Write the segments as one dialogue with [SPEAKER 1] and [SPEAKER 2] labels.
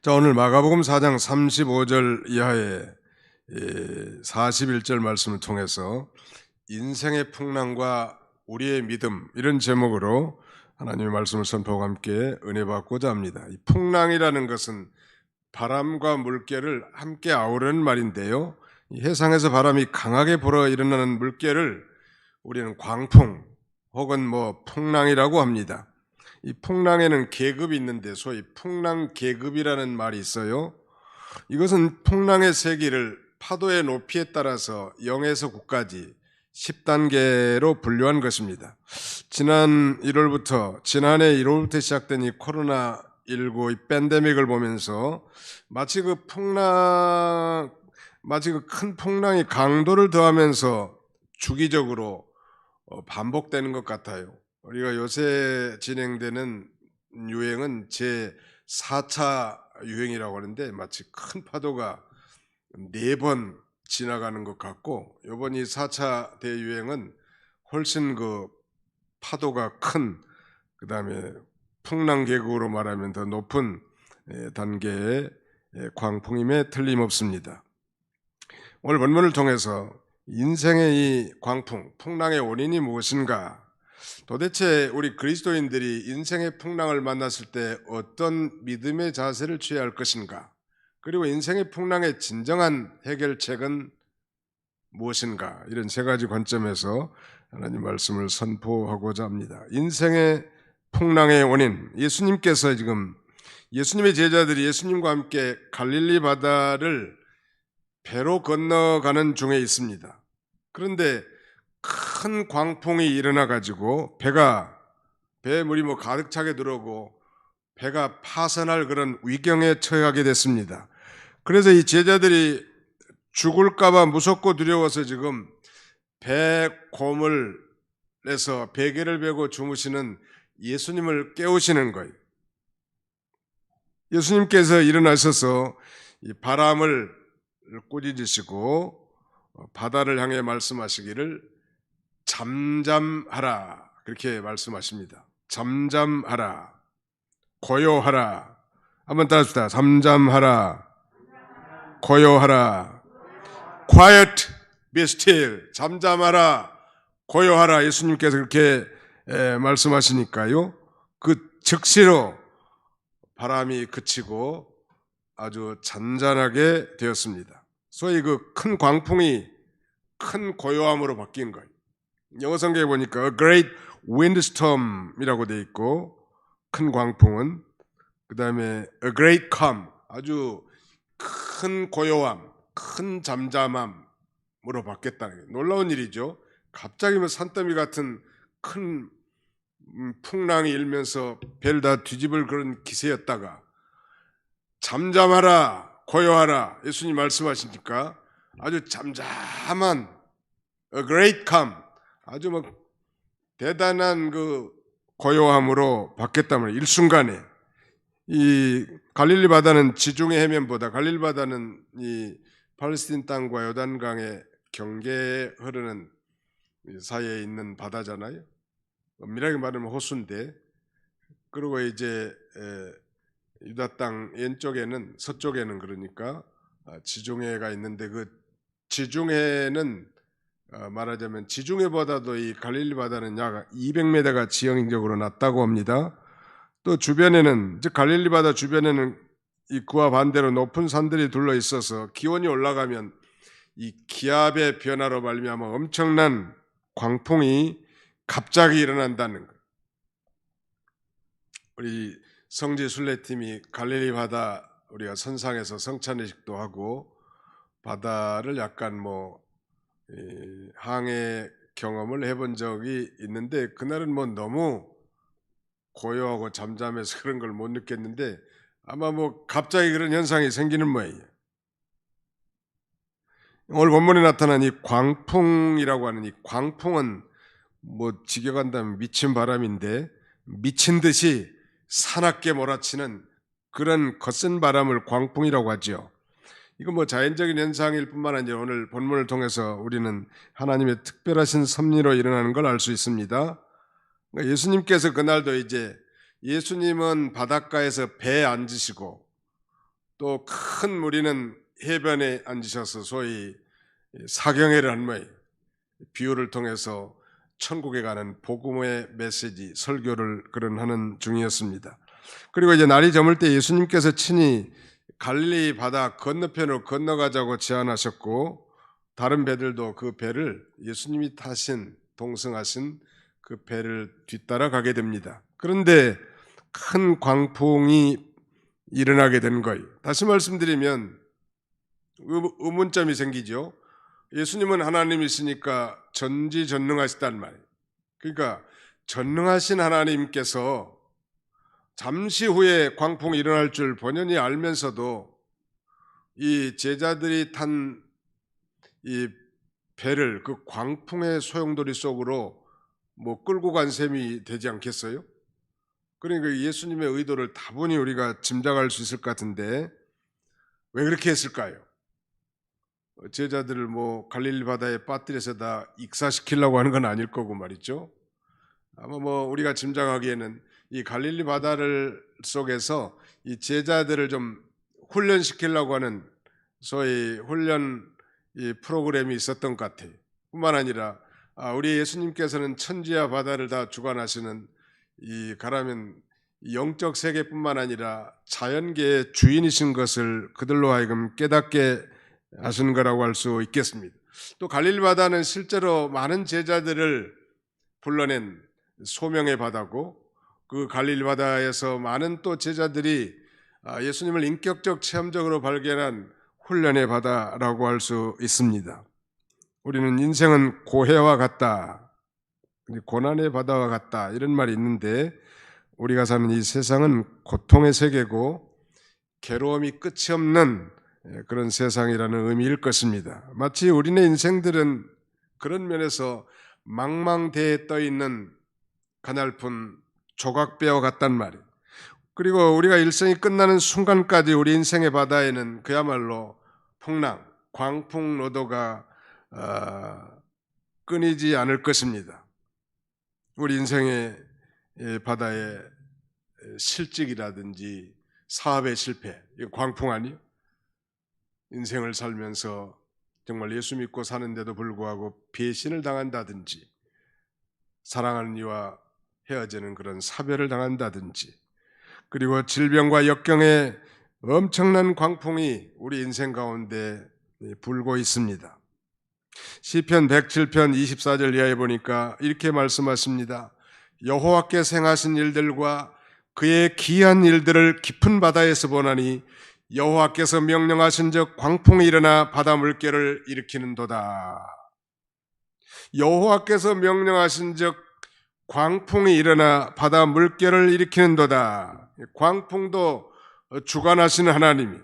[SPEAKER 1] 자, 오늘 마가복음 4장 35절 이하의 41절 말씀을 통해서 인생의 풍랑과 우리의 믿음, 이런 제목으로 하나님의 말씀을 선포하고 함께 은혜 받고자 합니다. 이 풍랑이라는 것은 바람과 물결을 함께 아우르는 말인데요, 이 해상에서 바람이 강하게 불어 일어나는 물결을 우리는 광풍 혹은 풍랑이라고 합니다. 이 풍랑에는 계급이 있는데 소위 풍랑 계급이라는 말이 있어요. 이것은 풍랑의 세기를 파도의 높이에 따라서 0에서 9까지 10단계로 분류한 것입니다. 지난해 1월부터 시작된 이 코로나19 이 팬데믹을 보면서 마치 그 큰 풍랑이 강도를 더하면서 주기적으로 반복되는 것 같아요. 우리가 요새 진행되는 유행은 제 4차 유행이라고 하는데 마치 큰 파도가 4번 지나가는 것 같고, 이번 이 4차 대유행은 훨씬 그 파도가 큰, 그 다음에 풍랑 계급으로 말하면 더 높은 단계의 광풍임에 틀림없습니다. 오늘 본문을 통해서 인생의 이 광풍, 풍랑의 원인이 무엇인가, 도대체 우리 그리스도인들이 인생의 풍랑을 만났을 때 어떤 믿음의 자세를 취해야 할 것인가, 그리고 인생의 풍랑의 진정한 해결책은 무엇인가, 이런 세 가지 관점에서 하나님 말씀을 선포하고자 합니다. 인생의 풍랑의 원인, 예수님께서 지금 예수님의 제자들이 예수님과 함께 갈릴리 바다를 배로 건너가는 중에 있습니다. 그런데 큰 광풍이 일어나 가지고 배에 물이 가득 차게 들어오고 배가 파선할 그런 위경에 처하게 됐습니다. 그래서 이 제자들이 죽을까봐 무섭고 두려워서 지금 배 고물에서 베개를 베고 주무시는 예수님을 깨우시는 거예요. 예수님께서 일어나셔서 이 바람을 꾸짖으시고 바다를 향해 말씀하시기를 잠잠하라, 그렇게 말씀하십니다. 잠잠하라, 고요하라. 한번 따라합시다. 잠잠하라, 고요하라. Quiet, be still. 잠잠하라, 고요하라. 예수님께서 그렇게 말씀하시니까요, 그 즉시로 바람이 그치고 아주 잔잔하게 되었습니다. 소위 그 큰 광풍이 큰 고요함으로 바뀐 거예요. 영어 성경에 보니까 a great windstorm이라고 되어 있고, 큰 광풍은, 그 다음에 a great calm, 아주 큰 고요함, 큰 잠잠함으로 바뀌었다는 거예요. 놀라운 일이죠. 갑자기 산더미 같은 큰 풍랑이 일면서 배를 다 뒤집을 그런 기세였다가 잠잠하라, 고요하라, 예수님 말씀하시니까 아주 잠잠한 a great calm, 아주 대단한 그 고요함으로 바뀌었다면, 일순간에 이 갈릴리 바다는 지중해 해면보다, 갈릴리 바다는 이 팔레스틴 땅과 요단강의 경계에 흐르는 사이에 있는 바다잖아요. 엄밀하게 말하면 호수인데, 그리고 이제 유다 땅 왼쪽에는, 서쪽에는 그러니까 지중해가 있는데, 그 지중해는 말하자면 지중해보다도 이 갈릴리 바다는 약 200m가 지형적으로 낮다고 합니다. 또 주변에는, 즉 갈릴리 바다 주변에는 그와 반대로 높은 산들이 둘러 있어서 기온이 올라가면 이 기압의 변화로 말미암아 엄청난 광풍이 갑자기 일어난다는 것. 우리 성지 순례팀이 갈릴리 바다 우리가 선상에서 성찬회식도 하고 바다를 약간 항해 경험을 해본 적이 있는데, 그날은 너무 고요하고 잠잠해서 그런 걸 못 느꼈는데, 아마 갑자기 그런 현상이 생기는 모양이에요. 오늘 본문에 나타난 이 광풍이라고 하는 이 광풍은 직역한다면 미친 바람인데, 미친 듯이 사납게 몰아치는 그런 거센 바람을 광풍이라고 하죠. 이건 자연적인 현상일 뿐만 아니라 오늘 본문을 통해서 우리는 하나님의 특별하신 섭리로 일어나는 걸 알 수 있습니다. 그러니까 예수님께서 그날도 예수님은 바닷가에서 배에 앉으시고 또 큰 무리는 해변에 앉으셔서 소위 사경회를 한 모양, 비유를 통해서 천국에 가는 복음의 메시지 설교를 그런 하는 중이었습니다. 그리고 이제 날이 저물 때 예수님께서 친히 갈릴리 바다 건너편으로 건너가자고 제안하셨고, 다른 배들도 그 배를 예수님이 타신 동승하신 그 배를 뒤따라 가게 됩니다. 그런데 큰 광풍이 일어나게 된 거예요. 다시 말씀드리면 의문점이 생기죠. 예수님은 하나님이시니까 전지전능하시단 말이에요. 그러니까 전능하신 하나님께서 잠시 후에 광풍이 일어날 줄 본연히 알면서도 이 제자들이 탄 이 배를 그 광풍의 소용돌이 속으로 끌고 간 셈이 되지 않겠어요? 그러니까 예수님의 의도를 다분히 우리가 짐작할 수 있을 것 같은데 왜 그렇게 했을까요? 제자들을 갈릴리 바다에 빠뜨려서 다 익사시키려고 하는 건 아닐 거고 말이죠. 아마 우리가 짐작하기에는 이 갈릴리 바다를 속에서 이 제자들을 좀 훈련시키려고 하는 소위 훈련 이 프로그램이 있었던 것 같아요. 뿐만 아니라 우리 예수님께서는 천지와 바다를 다 주관하시는 이 가라면 영적 세계뿐만 아니라 자연계의 주인이신 것을 그들로 하여금 깨닫게 하신 거라고 할 수 있겠습니다. 또 갈릴리 바다는 실제로 많은 제자들을 불러낸 소명의 바다고, 그 갈릴리 바다에서 많은 또 제자들이 예수님을 인격적 체험적으로 발견한 훈련의 바다라고 할 수 있습니다. 우리는 인생은 고해와 같다, 고난의 바다와 같다 이런 말이 있는데, 우리가 사는 이 세상은 고통의 세계고 괴로움이 끝이 없는 그런 세상이라는 의미일 것입니다. 마치 우리네 인생들은 그런 면에서 망망대해에 떠있는 가냘픈 조각배와 같단 말이에요. 그리고 우리가 일생이 끝나는 순간까지 우리 인생의 바다에는 그야말로 풍랑, 광풍, 노도가 끊이지 않을 것입니다. 우리 인생의 바다에 실직이라든지 사업의 실패, 이거 광풍 아니에요? 인생을 살면서 정말 예수 믿고 사는데도 불구하고 배신을 당한다든지, 사랑하는 이와 헤어지는 그런 사별을 당한다든지, 그리고 질병과 역경의 엄청난 광풍이 우리 인생 가운데 불고 있습니다. 시편 107편 24절 이하에 보니까 이렇게 말씀하십니다. 여호와께서 행하신 일들과 그의 기이한 일들을 깊은 바다에서 보나니 여호와께서 명령하신 즉 광풍이 일어나 바다 물결을 일으키는도다. 여호와께서 명령하신 즉 광풍이 일어나 바다 물결을 일으키는도다. 광풍도 주관하시는 하나님이,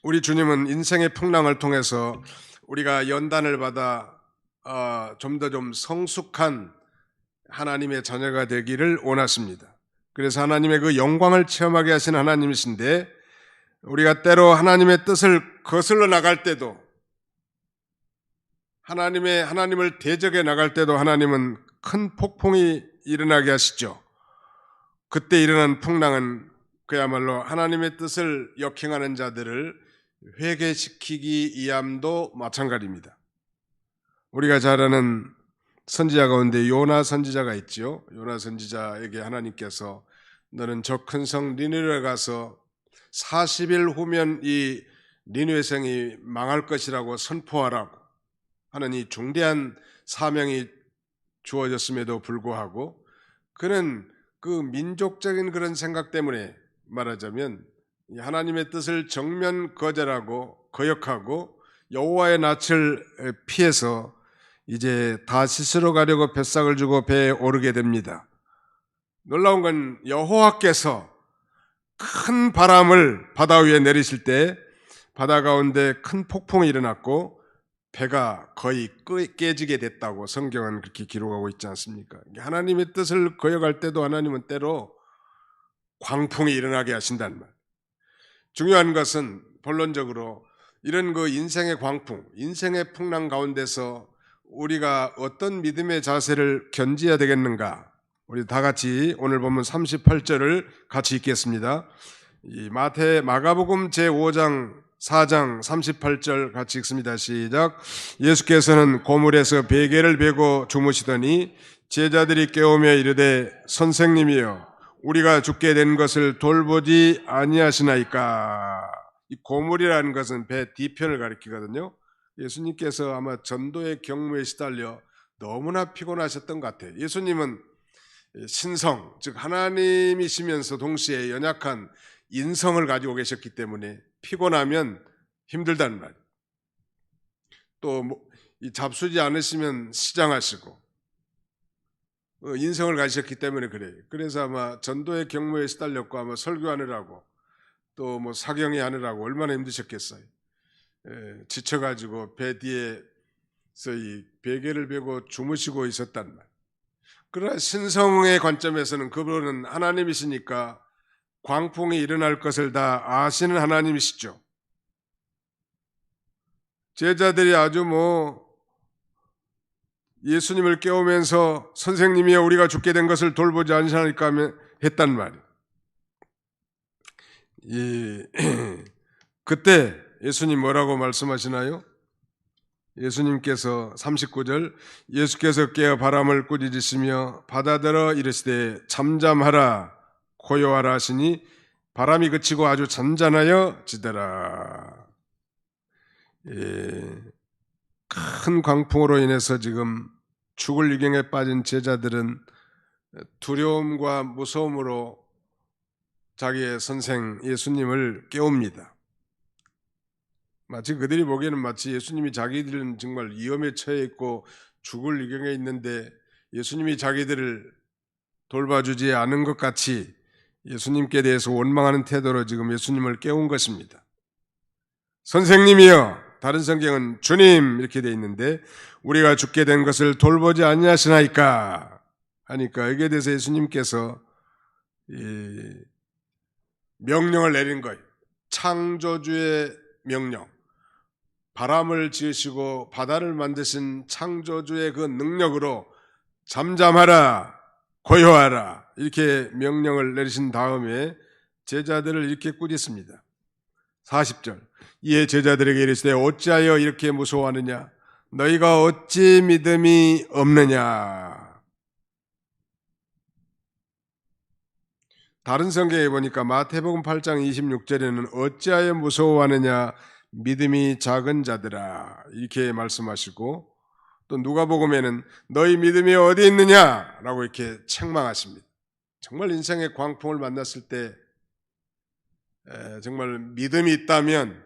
[SPEAKER 1] 우리 주님은 인생의 풍랑을 통해서 우리가 연단을 받아 좀 더 성숙한 하나님의 자녀가 되기를 원하십니다. 그래서 하나님의 그 영광을 체험하게 하신 하나님이신데, 우리가 때로 하나님의 뜻을 거슬러 나갈 때도, 하나님을 대적해 나갈 때도 하나님은 큰 폭풍이 일어나게 하시죠. 그때 일어난 풍랑은 그야말로 하나님의 뜻을 역행하는 자들을 회개시키기 위함도 마찬가지입니다. 우리가 잘 아는 선지자 가운데 요나 선지자가 있죠. 요나 선지자에게 하나님께서 너는 저 큰 성 니느웨에 가서 40일 후면 이 니느웨 성이 망할 것이라고 선포하라고 하는 이 중대한 사명이 주어졌음에도 불구하고, 그는 그 민족적인 그런 생각 때문에 말하자면 하나님의 뜻을 정면 거절하고 거역하고 여호와의 낯을 피해서 이제 다시스로 가려고 뱃삭을 주고 배에 오르게 됩니다. 놀라운 건 여호와께서 큰 바람을 바다 위에 내리실 때 바다 가운데 큰 폭풍이 일어났고 배가 거의 깨지게 됐다고 성경은 그렇게 기록하고 있지 않습니까? 하나님의 뜻을 거역할 때도 하나님은 때로 광풍이 일어나게 하신다는 말. 중요한 것은 본론적으로 이런 그 인생의 광풍, 인생의 풍랑 가운데서 우리가 어떤 믿음의 자세를 견지해야 되겠는가? 우리 다 같이 오늘 보면 38절을 같이 읽겠습니다. 이 마가복음 제5장 4장 38절 같이 읽습니다. 시작. 예수께서는 고물에서 베개를 베고 주무시더니 제자들이 깨우며 이르되 선생님이여 우리가 죽게 된 것을 돌보지 아니하시나이까. 이 고물이라는 것은 배 뒤편을 가리키거든요. 예수님께서 아마 전도의 경무에 시달려 너무나 피곤하셨던 것 같아요. 예수님은 신성, 즉 하나님이시면서 동시에 연약한 인성을 가지고 계셨기 때문에 피곤하면 힘들다는 말. 또 잡수지 않으시면 시장하시고 인성을 가지셨기 때문에 그래요. 그래서 아마 전도의 경무에 시달렸고 아마 설교하느라고 또 사경회 하느라고 얼마나 힘드셨겠어요. 지쳐가지고 배 뒤에서 이 베개를 베고 주무시고 있었단 말. 그러나 신성의 관점에서는 그분은 하나님이시니까 광풍이 일어날 것을 다 아시는 하나님이시죠. 제자들이 아주 예수님을 깨우면서 선생님이여 우리가 죽게 된 것을 돌보지 않으시나이까 했단 말이에요. 그때 예수님 뭐라고 말씀하시나요? 예수님께서 39절 예수께서 깨어 바람을 꾸짖으시며 바다더러 이르시되 잠잠하라 고요하라 하시니 바람이 그치고 아주 잔잔하여 지더라. 큰 광풍으로 인해서 지금 죽을 위경에 빠진 제자들은 두려움과 무서움으로 자기의 선생 예수님을 깨웁니다. 마치 그들이 보기에는 마치 예수님이 자기들은 정말 위험에 처해 있고 죽을 위경에 있는데 예수님이 자기들을 돌봐주지 않은 것 같이 예수님께 대해서 원망하는 태도로 지금 예수님을 깨운 것입니다. 선생님이여, 다른 성경은 주님 이렇게 되어 있는데 우리가 죽게 된 것을 돌보지 아니하시나이까 하니까 여기에 대해서 예수님께서 명령을 내린 거예요. 창조주의 명령. 바람을 지으시고 바다를 만드신 창조주의 그 능력으로 잠잠하라, 고요하라 이렇게 명령을 내리신 다음에 제자들을 이렇게 꾸짖습니다. 40절 이에 제자들에게 이르시되 어찌하여 이렇게 무서워하느냐 너희가 어찌 믿음이 없느냐. 다른 성경에 보니까 마태복음 8장 26절에는 어찌하여 무서워하느냐 믿음이 작은 자들아 이렇게 말씀하시고 또 누가복음에는 너희 믿음이 어디 있느냐라고 이렇게 책망하십니다. 정말 인생의 광풍을 만났을 때 정말 믿음이 있다면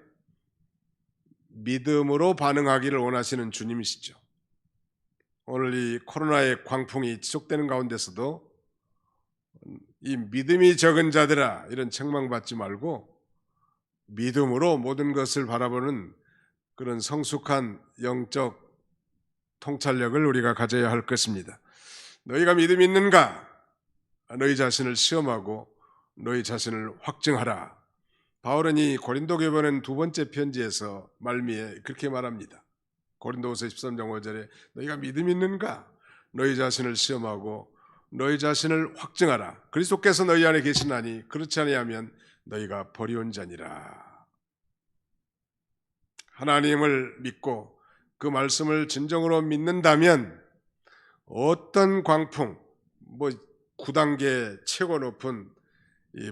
[SPEAKER 1] 믿음으로 반응하기를 원하시는 주님이시죠. 오늘 이 코로나의 광풍이 지속되는 가운데서도 이 믿음이 적은 자들아 이런 책망받지 말고 믿음으로 모든 것을 바라보는 그런 성숙한 영적 통찰력을 우리가 가져야 할 것입니다. 너희가 믿음이 있는가? 너희 자신을 시험하고 너희 자신을 확증하라. 바울은 이 고린도 교회는 두 번째 편지에서 말미에 그렇게 말합니다. 고린도후서 13장 5절에 너희가 믿음이 있는가? 너희 자신을 시험하고 너희 자신을 확증하라. 그리스도께서 너희 안에 계시나니 그렇지 아니하면 너희가 버리온 자니라. 하나님을 믿고 그 말씀을 진정으로 믿는다면 어떤 광풍, 9단계 최고 높은 이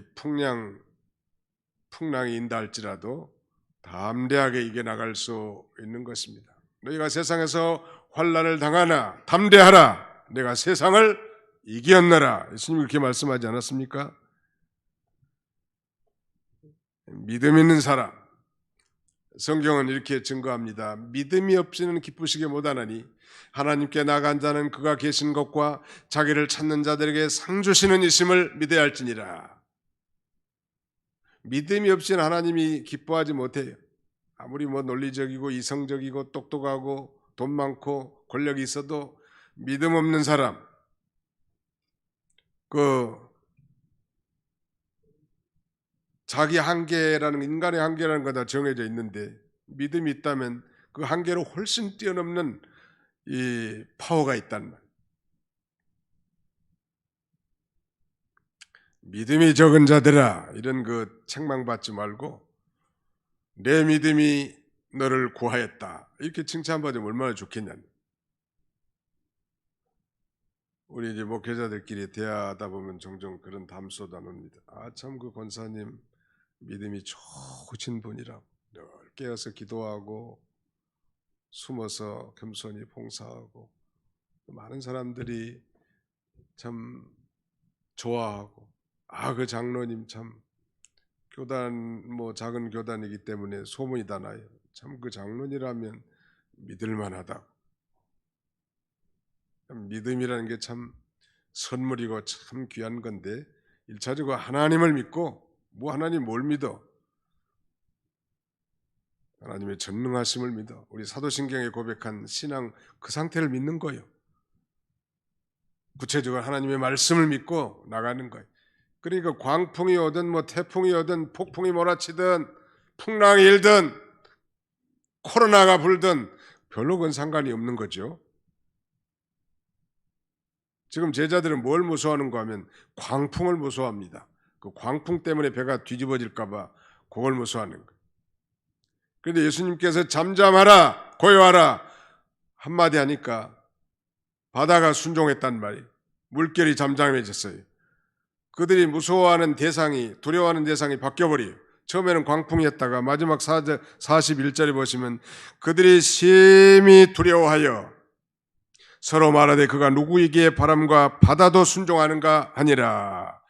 [SPEAKER 1] 풍랑이 인다 할지라도 담대하게 이겨나갈 수 있는 것입니다. 너희가 세상에서 환난을 당하나 담대하라. 내가 세상을 이겼노라. 예수님이 그렇게 말씀하지 않았습니까? 믿음 있는 사람, 성경은 이렇게 증거합니다. 믿음이 없이는 기쁘시게 못하나니 하나님께 나간 자는 그가 계신 것과 자기를 찾는 자들에게 상 주시는 이심을 믿어야 할지니라. 믿음이 없이는 하나님이 기뻐하지 못해요. 아무리 논리적이고 이성적이고 똑똑하고 돈 많고 권력이 있어도 믿음 없는 사람, 자기 한계라는 인간의 한계라는 거 다 정해져 있는데 믿음이 있다면 그 한계를 훨씬 뛰어넘는 이 파워가 있단 말. 믿음이 적은 자들아, 이런 그 책망받지 말고 내 믿음이 너를 구하였다, 이렇게 칭찬받으면 얼마나 좋겠냐. 우리 이제 목회자들끼리 대화하다 보면 종종 그런 담소도 나눕니다. 아, 참 그 권사님 믿음이 좋으신 분이라고. 늘 깨어서 기도하고 숨어서 겸손히 봉사하고 많은 사람들이 참 좋아하고, 아, 그 장로님 참 교단 뭐 작은 교단이기 때문에 소문이 다 나요. 참 그 장로님이라면 믿을 만하다. 믿음이라는 게 참 선물이고 참 귀한 건데, 1차적으로 하나님을 믿고, 뭐 하나님 뭘 믿어? 하나님의 전능하심을 믿어. 우리 사도신경에 고백한 신앙 그 상태를 믿는 거예요. 구체적으로 하나님의 말씀을 믿고 나가는 거예요. 그러니까 광풍이 오든 뭐 태풍이 오든 폭풍이 몰아치든 풍랑이 일든 코로나가 불든 별로 그건 상관이 없는 거죠. 지금 제자들은 뭘 무서워하는가 하면 광풍을 무서워합니다. 그 광풍 때문에 배가 뒤집어질까 봐 그걸 무서워하는 거예요. 그런데 예수님께서 잠잠하라, 고요하라 한마디 하니까 바다가 순종했단 말이에요. 물결이 잠잠해졌어요. 그들이 무서워하는 대상이, 두려워하는 대상이 바뀌어버려요. 처음에는 광풍이었다가 마지막 41절에 보시면 그들이 심히 두려워하여 서로 말하되 그가 누구이기에 바람과 바다도 순종하는가 하니라.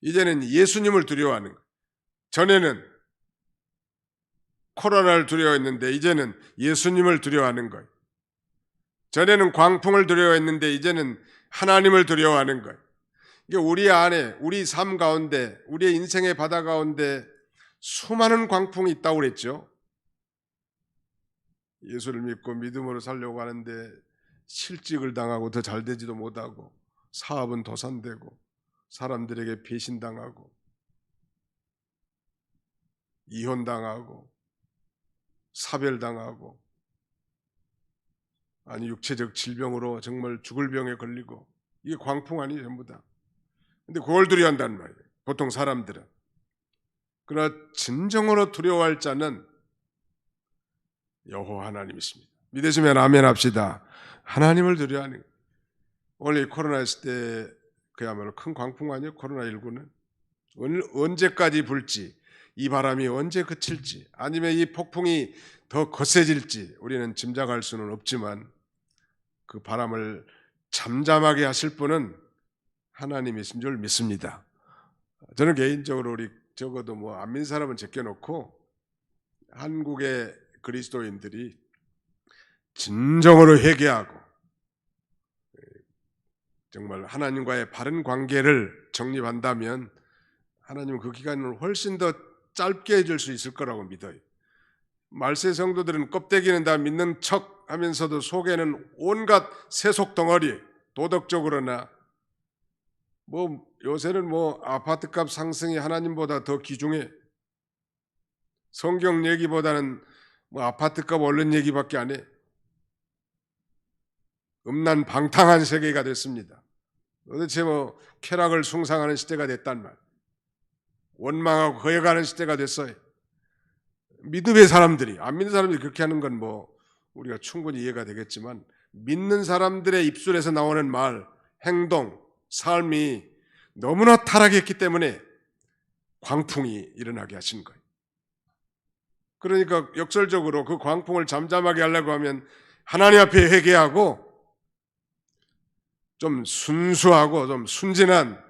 [SPEAKER 1] 이제는 예수님을 두려워하는 거예요. 전에는 코로나를 두려워했는데 이제는 예수님을 두려워하는 거예요. 전에는 광풍을 두려워했는데 이제는 하나님을 두려워하는 거예요. 이게 우리 안에, 우리 삶 가운데, 우리의 인생의 바다 가운데 수많은 광풍이 있다고 그랬죠. 예수를 믿고 믿음으로 살려고 하는데 실직을 당하고 더 잘 되지도 못하고, 사업은 도산되고, 사람들에게 배신당하고, 이혼당하고, 사별당하고, 아니 육체적 질병으로 정말 죽을 병에 걸리고, 이게 광풍 아니에요 전부 다. 근데 그걸 두려워한단 말이에요 보통 사람들은. 그러나 진정으로 두려워할 자는 여호와 하나님이십니다. 믿으시면 아멘 합시다. 하나님을 두려워하는 거예요. 원래 코로나 있을 때 그야말로 큰 광풍 아니에요. 코로나19는 언제까지 불지, 이 바람이 언제 그칠지, 아니면 이 폭풍이 더 거세질지 우리는 짐작할 수는 없지만 그 바람을 잠잠하게 하실 분은 하나님이신 줄 믿습니다. 저는 개인적으로 우리 적어도 뭐 안 믿는 사람은 제껴놓고 한국의 그리스도인들이 진정으로 회개하고 정말 하나님과의 바른 관계를 정립한다면 하나님은 그 기간을 훨씬 더 짧게 해줄 수 있을 거라고 믿어요. 말세 성도들은 껍데기는 다 믿는 척 하면서도 속에는 온갖 세속 덩어리, 도덕적으로나 뭐 요새는 뭐 아파트값 상승이 하나님보다 더 귀중해. 성경 얘기보다는 뭐 아파트값 오른 얘기밖에 안 해. 음란 방탕한 세계가 됐습니다. 도대체 뭐 쾌락을 숭상하는 시대가 됐단 말. 원망하고 거역하는 시대가 됐어요. 믿음의 사람들이, 안 믿는 사람들이 그렇게 하는 건 뭐 우리가 충분히 이해가 되겠지만, 믿는 사람들의 입술에서 나오는 말, 행동, 삶이 너무나 타락했기 때문에 광풍이 일어나게 하신 거예요. 그러니까 역설적으로 그 광풍을 잠잠하게 하려고 하면 하나님 앞에 회개하고 좀 순수하고 좀 순진한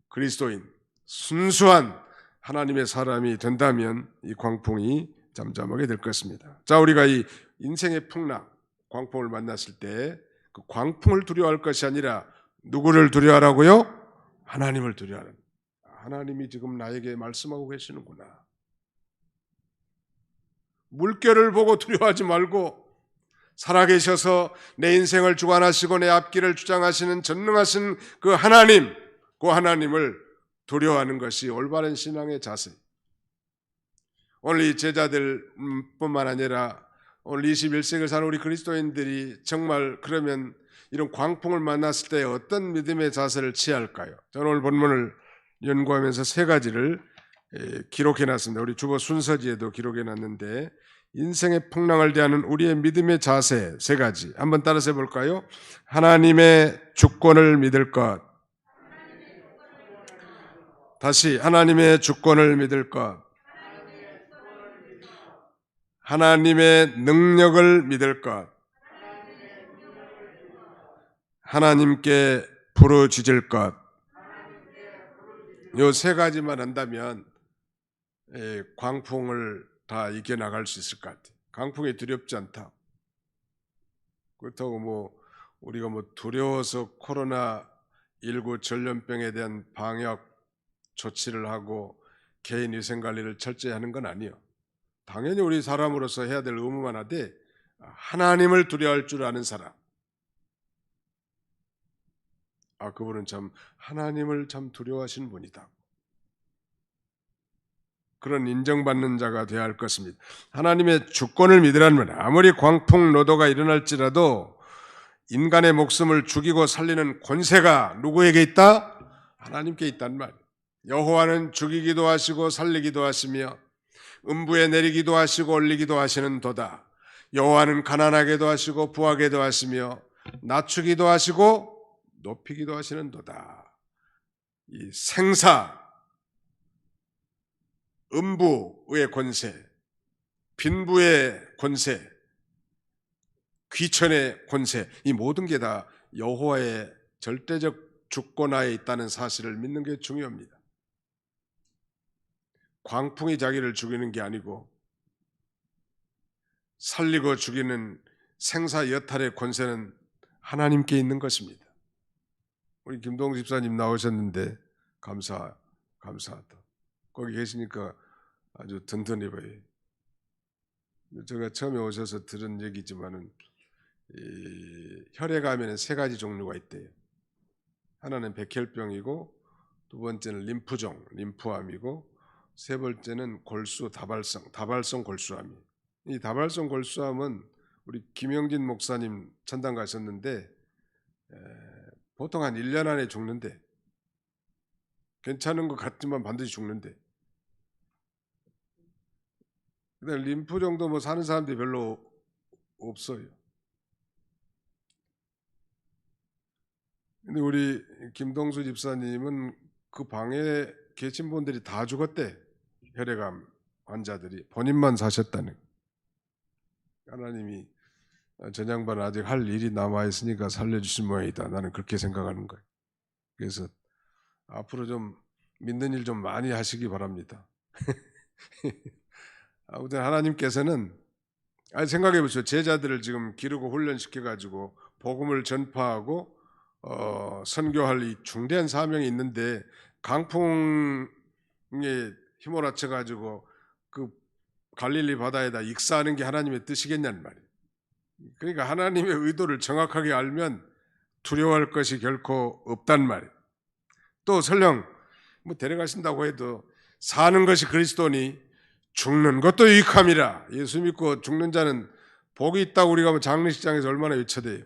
[SPEAKER 1] 그리스도인, 순수한 하나님의 사람이 된다면 이 광풍이 잠잠하게 될 것입니다. 자, 우리가 이 인생의 풍랑, 광풍을 만났을 때 그 광풍을 두려워할 것이 아니라 누구를 두려워하라고요? 하나님을 두려워하는. 하나님이 지금 나에게 말씀하고 계시는구나. 물결을 보고 두려워하지 말고 살아계셔서 내 인생을 주관하시고 내 앞길을 주장하시는 전능하신 그 하나님, 그 하나님을 두려워하는 것이 올바른 신앙의 자세. 오늘 이 제자들뿐만 아니라 오늘 21세기를 사는 우리 그리스도인들이 정말 그러면 이런 광풍을 만났을 때 어떤 믿음의 자세를 취할까요? 저는 오늘 본문을 연구하면서 세 가지를 기록해놨습니다. 우리 주보 순서지에도 기록해놨는데 인생의 풍랑을 대하는 우리의 믿음의 자세 세 가지 한번 따라서 해볼까요? 하나님의 주권을 믿을 것. 다시 하나님의 주권을 믿을 것. 하나님의 능력을 믿을 것. 하나님께 부르짖을 것. 요 세 가지만 한다면 광풍을 다 이겨나갈 수 있을 것 같아요. 광풍이 두렵지 않다. 그렇다고 우리가 두려워서 코로나19 전염병에 대한 방역 조치를 하고 개인 위생 관리를 철저히 하는 건 아니에요. 당연히 우리 사람으로서 해야 될 의무만 하되 하나님을 두려워할 줄 아는 사람. 그분은 참 하나님을 참 두려워하시는 분이다. 그런 인정받는 자가 되어야 할 것입니다. 하나님의 주권을 믿으라는 말. 아무리 광풍 노도가 일어날지라도 인간의 목숨을 죽이고 살리는 권세가 누구에게 있다? 하나님께 있단 말. 여호와는 죽이기도 하시고 살리기도 하시며 음부에 내리기도 하시고 올리기도 하시는 도다. 여호와는 가난하게도 하시고 부하게도 하시며 낮추기도 하시고 높이기도 하시는 도다. 이 생사, 음부의 권세, 빈부의 권세, 귀천의 권세, 이 모든 게 다 여호와의 절대적 주권하에 있다는 사실을 믿는 게 중요합니다. 광풍이 자기를 죽이는 게 아니고 살리고 죽이는 생사 여탈의 권세는 하나님께 있는 것입니다. 우리 김동 집사님 나오셨는데 감사하다. 거기 계시니까 아주 든든해 보여요. 제가 처음에 오셔서 들은 얘기지만은 혈액암에는 세 가지 종류가 있대요. 하나는 백혈병이고, 두 번째는 림프종, 림프암이고, 세 번째는 다발성 골수암이. 이 다발성 골수암은 우리 김영진 목사님 천당 가셨는데 보통 한 1년 안에 죽는데, 괜찮은 것 같지만 반드시 죽는데. 근데 림프종도 사는 사람들이 별로 없어요. 근데 우리 김동수 집사님은 그 방에 계신 분들이 다 죽었대. 혈액암 환자들이. 본인만 사셨다는. 하나님이 저 양반 아직 할 일이 남아있으니까 살려주신 모양이다. 나는 그렇게 생각하는 거예요. 그래서 앞으로 좀 믿는 일 좀 많이 하시기 바랍니다. 아무튼 하나님께서는 생각해 보세요. 제자들을 지금 기르고 훈련시켜가지고 복음을 전파하고 선교할 이 중대한 사명이 있는데 강풍에 휘몰아쳐가지고 그 갈릴리 바다에다 익사하는 게 하나님의 뜻이겠냐는 말이에요. 그러니까 하나님의 의도를 정확하게 알면 두려워할 것이 결코 없단 말이에요. 또 설령 데려가신다고 해도 사는 것이 그리스도니 죽는 것도 유익함이라. 예수 믿고 죽는 자는 복이 있다고 우리가 장례식장에서 얼마나 외쳐대요.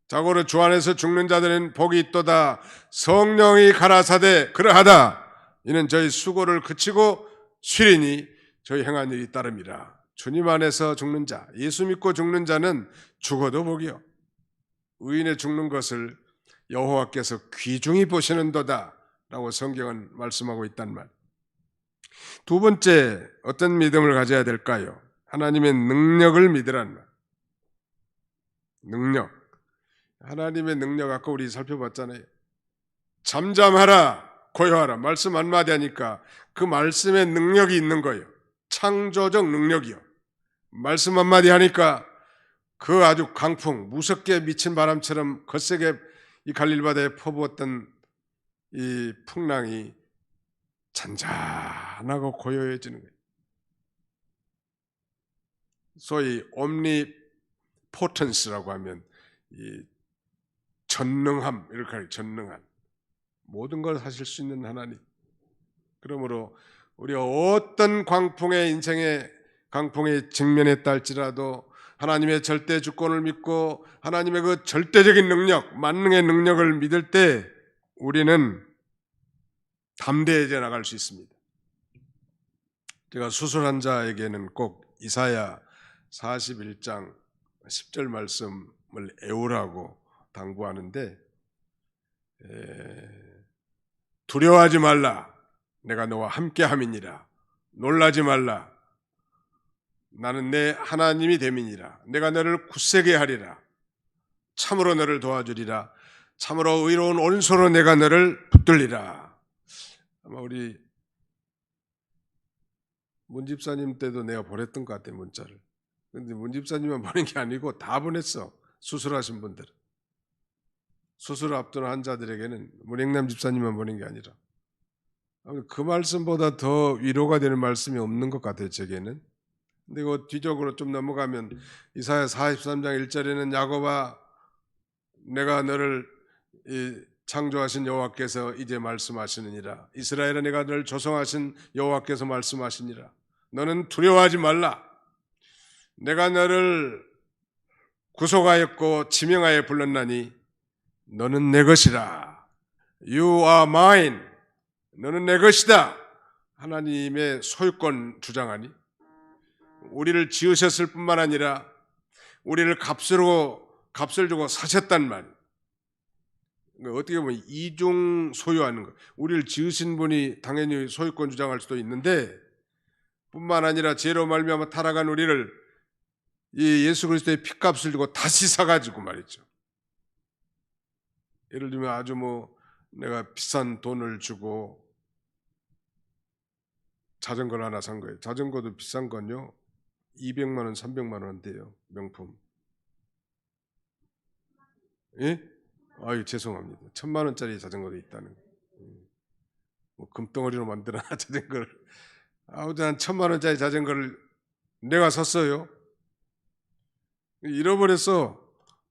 [SPEAKER 1] 자고로 주 안에서 죽는 자들은 복이 있도다. 성령이 가라사대 그러하다. 이는 저희 수고를 그치고 쉬리니 저희 행한 일이 따름이라. 주님 안에서 죽는 자, 예수 믿고 죽는 자는 죽어도 복이요. 의인의 죽는 것을 여호와께서 귀중히 보시는도다 라고 성경은 말씀하고 있단 말. 두 번째, 어떤 믿음을 가져야 될까요? 하나님의 능력을 믿으라는 말. 능력. 하나님의 능력 아까 우리 살펴봤잖아요. 잠잠하라, 고요하라. 말씀 한마디 하니까 그 말씀의 능력이 있는 거예요. 창조적 능력이요. 말씀 한마디 하니까 그 아주 강풍, 무섭게 미친 바람처럼 거세게 이 갈릴리 바다에 퍼부었던 이 풍랑이 잔잔하고 고요해지는 거예요. 소위 omnipotence라고 하면 이 전능함, 이렇게 하죠. 전능한 모든 걸 하실 수 있는 하나님. 그러므로 우리가 어떤 인생의 강풍에 직면했다 할지라도 하나님의 절대 주권을 믿고 하나님의 그 절대적인 능력, 만능의 능력을 믿을 때 우리는 담대해져 나갈 수 있습니다. 제가 수술한 자에게는 꼭 이사야 41장 10절 말씀을 애우라고 당부하는데, 두려워하지 말라, 내가 너와 함께함이니라. 놀라지 말라, 나는 내 하나님이 됨이니라. 내가 너를 굳세게 하리라. 참으로 너를 도와주리라. 참으로 의로운 오른손으로 내가 너를 붙들리라. 아마 우리 문 집사님 때도 내가 보냈던 것 같아, 문자를. 근데 문 집사님만 보낸 게 아니고 다 보냈어, 수술하신 분들은. 수술 앞둔 환자들에게는 문행남 집사님만 보낸 게 아니라. 그 말씀보다 더 위로가 되는 말씀이 없는 것 같아요, 제게는. 근데 그 뒤쪽으로 좀 넘어가면 이사야 43장 1절에는 야곱아, 내가 너를 창조하신 여호와께서 이제 말씀하시느니라. 이스라엘아, 내가 너를 조성하신 여호와께서 말씀하시니라. 너는 두려워하지 말라. 내가 너를 구속하였고 지명하여 불렀나니 너는 내 것이라. You are mine. 너는 내 것이다. 하나님의 소유권 주장하니, 우리를 지으셨을 뿐만 아니라 우리를 값을 주고 사셨단 말이에요. 어떻게 보면 이중 소유하는 거. 우리를 지으신 분이 당연히 소유권 주장할 수도 있는데, 뿐만 아니라 죄로 말미암아 타락한 우리를 이 예수 그리스도의 핏값을 주고 다시 사가지고 말이죠. 예를 들면 아주 내가 비싼 돈을 주고 자전거를 하나 산 거예요. 자전거도 비싼 건요 200만 원, 300만 원대요, 명품. 예? 아유, 죄송합니다. 1000만 원짜리 자전거도 있다는 거. 금덩어리로 만들어놔 자전거를. 아무튼 한 1000만 원짜리 자전거를 내가 샀어요. 잃어버려서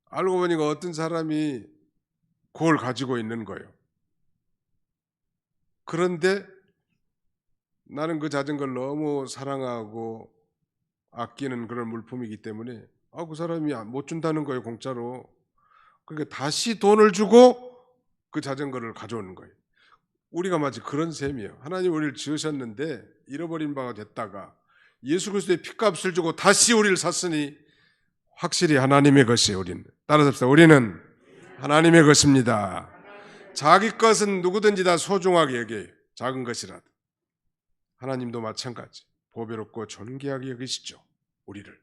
[SPEAKER 1] 알고 보니까 어떤 사람이 그걸 가지고 있는 거예요. 그런데 나는 그 자전거를 너무 사랑하고 아끼는 그런 물품이기 때문에 그 사람이 못 준다는 거예요, 공짜로. 그러니까 다시 돈을 주고 그 자전거를 가져오는 거예요. 우리가 마치 그런 셈이에요. 하나님 우리를 지으셨는데 잃어버린 바가 됐다가 예수 그리스도의 핏값을 주고 다시 우리를 샀으니 확실히 하나님의 것이에요. 우리는 따라서 합시다. 우리는 하나님의 것입니다. 자기 것은 누구든지 다 소중하게 여겨요, 작은 것이라도. 하나님도 마찬가지 보배롭고 존귀하게 여기시죠. 우리를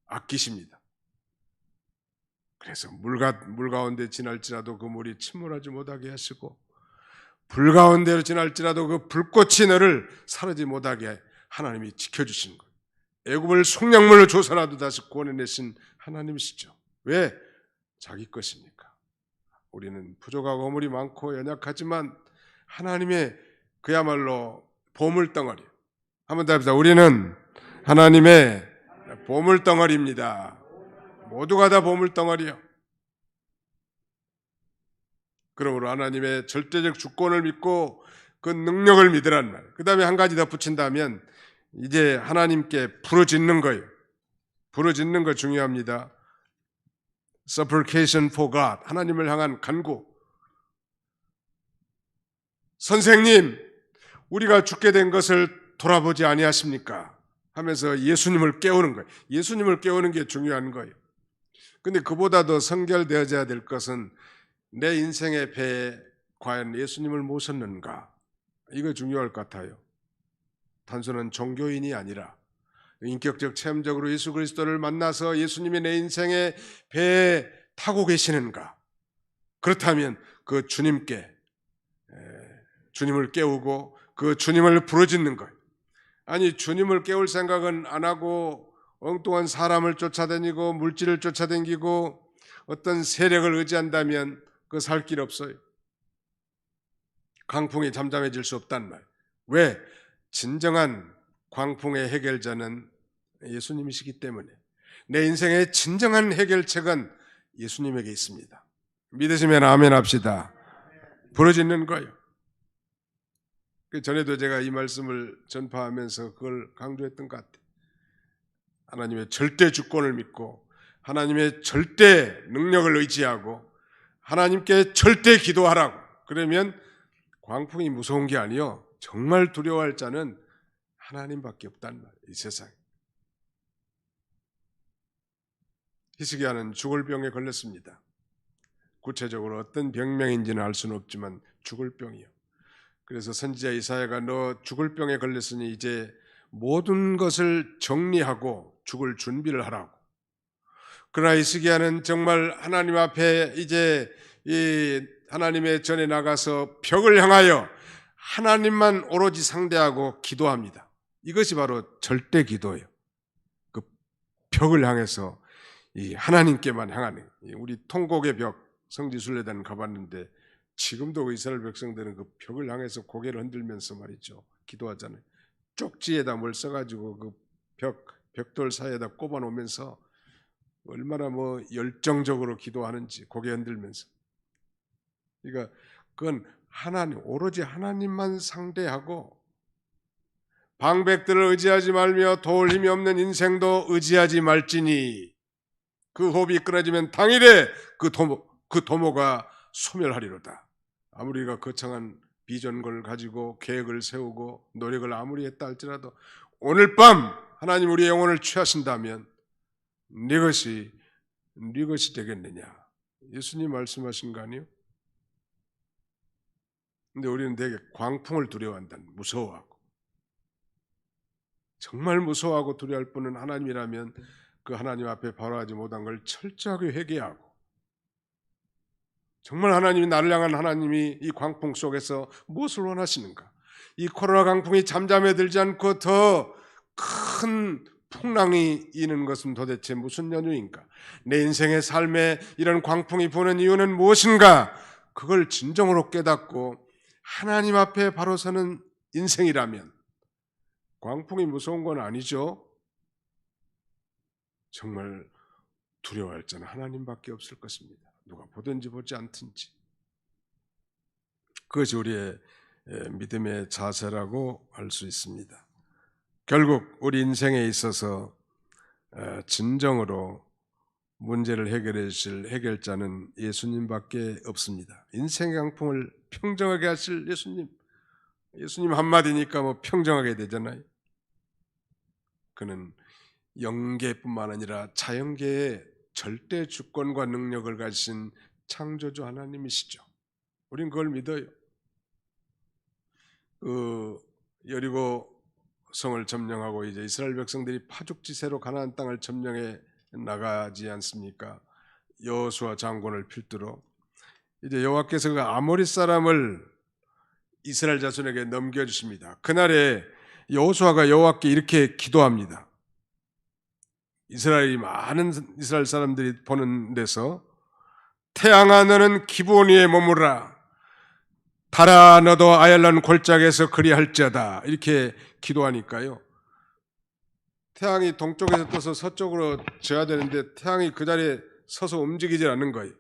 [SPEAKER 1] 아끼십니다. 그래서 물 가운데 지날지라도 그 물이 침몰하지 못하게 하시고, 불 가운데로 지날지라도 그 불꽃이 너를 사르지 못하게 하나님이 지켜주시는 거예요. 애굽을 속량물로 조사라도 다시 구원해내신 하나님이시죠. 왜? 자기 것이니까. 우리는 부족하고 허물이 많고 연약하지만 하나님의 그야말로 보물덩어리. 한번 더 합시다. 우리는 하나님의 보물덩어리입니다. 모두가 다 보물덩어리요. 그러므로 하나님의 절대적 주권을 믿고 그 능력을 믿으란 말. 그 다음에 한 가지 더 붙인다면 이제 하나님께 부르짖는 거예요. 부르짖는 거 중요합니다. Supplication for God. 하나님을 향한 간구. 선생님, 우리가 죽게 된 것을 돌아보지 아니하십니까? 하면서 예수님을 깨우는 거예요. 예수님을 깨우는 게 중요한 거예요. 근데 그보다 더 선결되어져야 될 것은 내 인생의 배에 과연 예수님을 모셨는가? 이거 중요할 것 같아요. 단순한 종교인이 아니라 인격적 체험적으로 예수 그리스도를 만나서 예수님이 내 인생의 배에 타고 계시는가? 그렇다면 그 주님께 주님을 깨우고 그 주님을 부르짖는 거예요. 아니, 주님을 깨울 생각은 안 하고 엉뚱한 사람을 쫓아다니고 물질을 쫓아다니고 어떤 세력을 의지한다면 그 살 길 없어요. 광풍이 잠잠해질 수 없단 말. 왜? 진정한 광풍의 해결자는 예수님이시기 때문에. 내 인생의 진정한 해결책은 예수님에게 있습니다. 믿으시면 아멘 합시다. 부르짖는 거예요. 전에도 제가 이 말씀을 전파하면서 그걸 강조했던 것 같아요. 하나님의 절대 주권을 믿고 하나님의 절대 능력을 의지하고 하나님께 절대 기도하라고. 그러면 광풍이 무서운 게 아니요, 정말 두려워할 자는 하나님밖에 없단 말이에요. 이 세상에. 히스기야는 죽을 병에 걸렸습니다. 구체적으로 어떤 병명인지는 알 수는 없지만 죽을 병이요. 그래서 선지자 이사야가 너 죽을 병에 걸렸으니 이제 모든 것을 정리하고 죽을 준비를 하라고. 그러나 히스기야는 정말 하나님 앞에 이제 이 하나님의 전에 나가서 벽을 향하여 하나님만 오로지 상대하고 기도합니다. 이것이 바로 절대 기도예요. 그 벽을 향해서 이 하나님께만 향하는. 우리 통곡의 벽, 성지순례단 가봤는데 지금도 이스라엘 백성들은 그 벽을 향해서 고개를 흔들면서 말이죠, 기도하잖아요. 쪽지에다 뭘 써가지고 그 벽돌 사이에다 꼽아 놓으면서 얼마나 열정적으로 기도하는지 고개 흔들면서. 그러니까 그건 하나님, 오로지 하나님만 상대하고 방백들을 의지하지 말며 도울 힘이 없는 인생도 의지하지 말지니 그 호흡이 끊어지면 당일에 그 도모가 소멸하리로다. 아무리 우리가 거창한 비전을 가지고 계획을 세우고 노력을 아무리 했다 할지라도 오늘 밤 하나님 우리의 영혼을 취하신다면 네 것이 되겠느냐. 예수님 말씀하신 거 아니에요? 근데 우리는 되게 광풍을 두려워한다. 무서워하고. 정말 무서워하고 두려워할 분은 하나님이라면 그 하나님 앞에 바로하지 못한 걸 철저하게 회개하고, 정말 하나님이 나를 향한 하나님이 이 광풍 속에서 무엇을 원하시는가? 이 코로나 광풍이 잠잠해 들지 않고 더 큰 풍랑이 이는 것은 도대체 무슨 연유인가? 내 인생의 삶에 이런 광풍이 부는 이유는 무엇인가? 그걸 진정으로 깨닫고 하나님 앞에 바로 서는 인생이라면 광풍이 무서운 건 아니죠. 정말 두려워할 자는 하나님밖에 없을 것입니다. 누가 보든지 보지 않든지. 그것이 우리의 믿음의 자세라고 할 수 있습니다. 결국 우리 인생에 있어서 진정으로 문제를 해결해 주실 해결자는 예수님밖에 없습니다. 인생의 강풍을 평정하게 하실 예수님 한마디니까 평정하게 되잖아요. 그는 영계뿐만 아니라 자연계의 절대 주권과 능력을 가진 창조주 하나님이시죠. 우린 그걸 믿어요. 여리고 성을 점령하고 이제 이스라엘 백성들이 파죽지세로 가나안 땅을 점령해 나가지 않습니까? 여호수아 장군을 필두로 이제 여호와께서 그 아모리 사람을 이스라엘 자손에게 넘겨주십니다. 그날에 여호수아가 여호와께 이렇게 기도합니다. 많은 이스라엘 사람들이 보는 데서 태양아 너는 기브온 위에 머무라, 달아 너도 아얄란 골짜기에서 그리할지어다, 이렇게 기도하니까요, 태양이 동쪽에서 떠서 서쪽으로 져야 되는데 태양이 그 자리에 서서 움직이질 않는 거예요.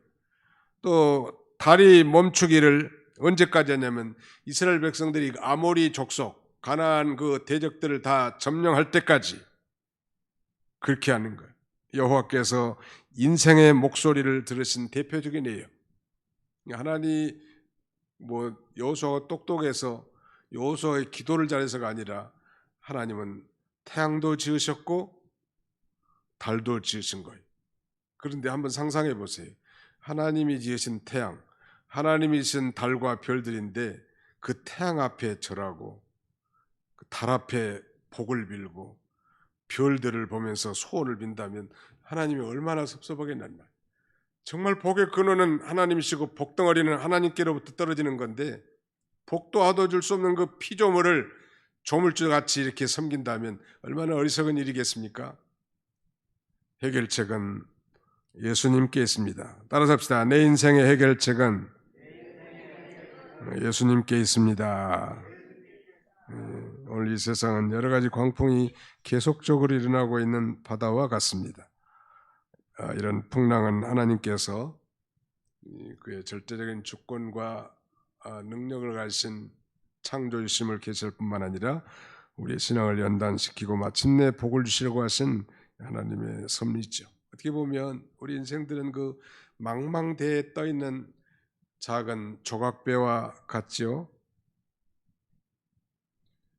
[SPEAKER 1] 또 달이 멈추기를 언제까지 하냐면 이스라엘 백성들이 아모리 족속 가나안 그 대적들을 다 점령할 때까지 그렇게 하는 거예요. 여호와께서 인생의 목소리를 들으신 대표적인 예요. 하나님 여호수아가 똑똑해서 여호수아의 기도를 잘해서가 아니라 하나님은 태양도 지으셨고 달도 지으신 거예요. 그런데 한번 상상해 보세요. 하나님이 지으신 태양, 하나님이 지으신 달과 별들인데 그 태양 앞에 절하고 그 달 앞에 복을 빌고 별들을 보면서 소원을 빈다면 하나님이 얼마나 섭섭하겠냔 말이에요. 정말 복의 근원은 하나님이시고 복덩어리는 하나님께로부터 떨어지는 건데 복도 얻어줄 수 없는 그 피조물을 조물주같이 이렇게 섬긴다면 얼마나 어리석은 일이겠습니까? 해결책은 예수님께 있습니다. 따라서 합시다. 내 인생의 해결책은 예수님께 있습니다. 오늘 이 세상은 여러 가지 광풍이 계속적으로 일어나고 있는 바다와 같습니다. 이런 풍랑은 하나님께서 그의 절대적인 주권과 능력을 가진 창조주심을 계시할 뿐만 아니라 우리의 신앙을 연단시키고 마침내 복을 주시려고 하신 하나님의 섭리죠. 어떻게 보면 우리 인생들은 그 망망대해에 떠 있는 작은 조각배와 같죠.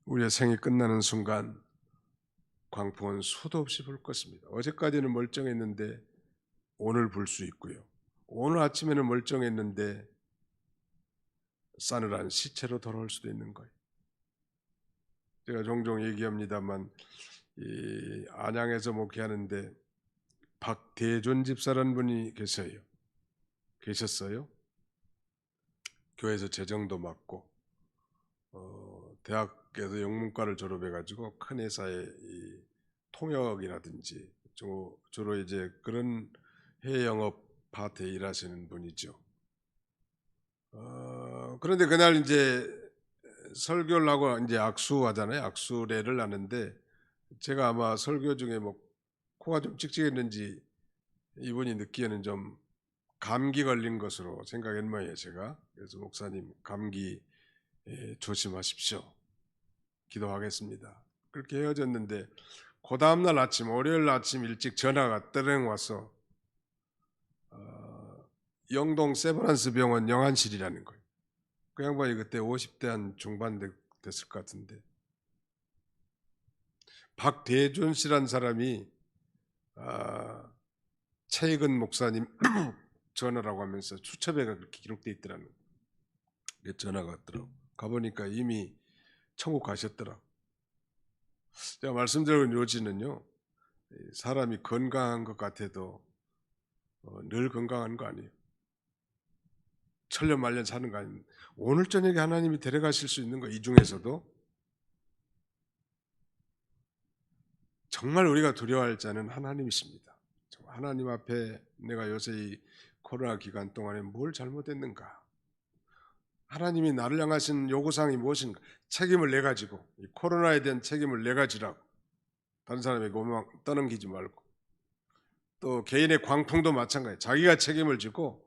[SPEAKER 1] 우리의 생이 끝나는 순간 광풍은 수도 없이 불 것입니다. 어제까지는 멀쩡했는데 오늘 불 수 있고요. 오늘 아침에는 멀쩡했는데 싸늘한 시체로 돌아올 수도 있는 거예요. 제가 종종 얘기합니다만 이 안양에서 목회하는데 박대존 집사라는 분이 계셨어요. 교회에서 재정도 맡고 대학에서 영문과를 졸업해가지고 큰 회사의 이 통역이라든지 주로 이제 그런 해외 영업 파트에 일하시는 분이죠. 그런데 그날 이제 설교를 하고 이제 악수하잖아요. 악수례를 하는데 제가 아마 설교 중에 뭐 코가 좀 찍찍했는지 이분이 느끼에는 좀 감기 걸린 것으로 생각한 모양이에요. 제가 그래서 목사님 감기 조심하십시오. 기도하겠습니다. 그렇게 헤어졌는데 그 다음날 아침 월요일 아침 일찍 전화가 떠령 와서 영동 세브란스 병원 영안실이라는 거예요. 그 양반이 그때 50대 한 중반 됐을 것 같은데 박대준 씨란 사람이 최익은 목사님 전화라고 하면서 수첩에가 그렇게 기록되어 있더라는 거예요. 전화가 왔더라고. 가보니까 이미 천국 가셨더라. 제가 말씀드린 요지는요, 사람이 건강한 것 같아도 늘 건강한 거 아니에요. 천년만년 사는 거 아닙니다. 오늘 저녁에 하나님이 데려가실 수 있는 거, 이 중에서도 정말 우리가 두려워할 자는 하나님이십니다. 하나님 앞에 내가 요새 이 코로나 기간 동안에 뭘 잘못했는가? 하나님이 나를 향하신 요구사항이 무엇인가? 책임을 내 가지고, 이 코로나에 대한 책임을 내 가지라고. 다른 사람에게 떠넘기지 말고. 또 개인의 광풍도 마찬가지예요. 자기가 책임을 지고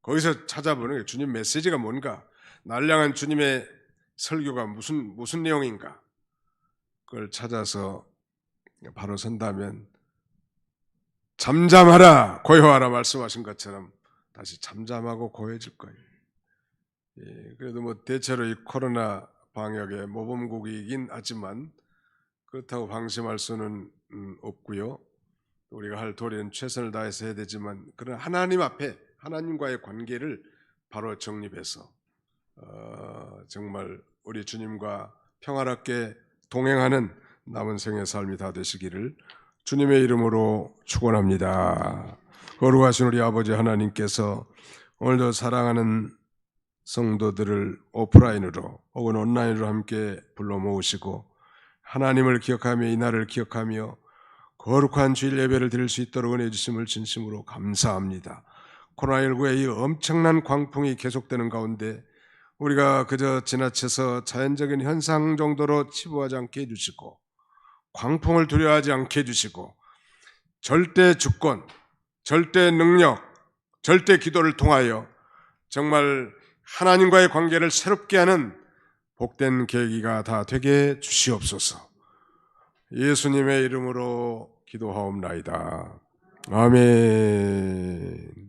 [SPEAKER 1] 거기서 찾아보는 거예요. 주님 메시지가 뭔가? 나를 향한 주님의 설교가 무슨 내용인가? 그걸 찾아서 바로 선다면 잠잠하라 고요하라 말씀하신 것처럼 다시 잠잠하고 고요해질 거예요. 그래도 뭐 대체로 이 코로나 방역의 모범국이긴 하지만 그렇다고 방심할 수는 없고요. 우리가 할 도리는 최선을 다해서 해야 되지만 그런 하나님 앞에 하나님과의 관계를 바로 정립해서 정말 우리 주님과 평화롭게 동행하는 남은 생의 삶이 다 되시기를 주님의 이름으로 축원합니다. 거룩하신 우리 아버지 하나님께서 오늘도 사랑하는 성도들을 오프라인으로 혹은 온라인으로 함께 불러 모으시고 하나님을 기억하며 이 날을 기억하며 거룩한 주일 예배를 드릴 수 있도록 은혜 주심을 진심으로 감사합니다. 코로나19의 이 엄청난 광풍이 계속되는 가운데 우리가 그저 지나쳐서 자연적인 현상 정도로 치부하지 않게 해주시고 광풍을 두려워하지 않게 해주시고 절대 주권, 절대 능력, 절대 기도를 통하여 정말 하나님과의 관계를 새롭게 하는 복된 계기가 다 되게 주시옵소서. 예수님의 이름으로 기도하옵나이다. 아멘.